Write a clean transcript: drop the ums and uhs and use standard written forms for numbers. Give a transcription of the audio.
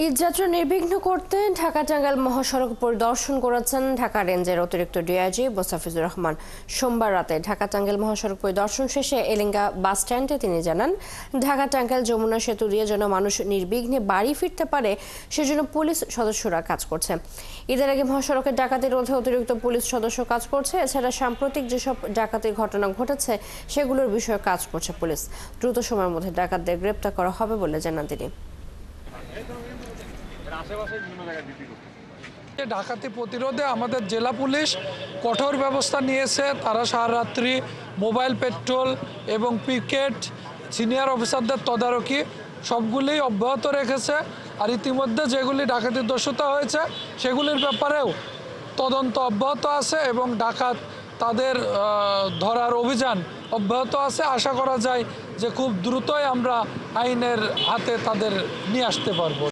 ঈদযাত্রা নির্বিঘ্ন করতে ঢাকা-টাঙ্গাইল মহাসড়ক পরিদর্শন করেছেন ঢাকা রেঞ্জের অতিরিক্ত ডিআইজি মোস্তাফিজুর রহমান। সোমবার রাতে ঢাকা-টাঙ্গাইল মহাসড়ক পরিদর্শন শেষে এলেঙ্গা বাস স্ট্যান্ডে তিনি জানান, ঢাকা-টাঙ্গাইল যমুনা সেতু দিয়ে যেন মানুষ নির্বিঘ্নে বাড়ি ফিরতে পারে সেজন্য পুলিশ সদস্যরা কাজ করছে। ঈদের আগে মহাসড়কের ডাকাতি রোধে অতিরিক্ত পুলিশ সদস্য কাজ করছে। এছাড়া সাম্প্রতিক যেসব ডাকাতির ঘটনা ঘটেছে সেগুলোর বিষয়ে কাজ করছে পুলিশ। দ্রুত সময়ের মধ্যে ডাকাতদের গ্রেপ্তার করা হবে বলে জানান তিনি। ডাকাতি প্রতিরোধে আমাদের জেলা পুলিশ কঠোর ব্যবস্থা নিয়েছে। তারা সারারাত্রি মোবাইল পেট্রোল এবং পিকেট, সিনিয়র অফিসারদের তদারকি সবগুলি অব্যাহত রেখেছে। আর ইতিমধ্যে যেগুলি ডাকাতির দস্যুতা হয়েছে সেগুলির ব্যাপারেও তদন্ত অব্যাহত আছে এবং ডাকাত তাদের ধরার অভিযান অব্যাহত আছে। আশা করা যায় যে খুব দ্রুতই আমরা আইনের হাতে তাদের নিয়ে আসতে পারবো।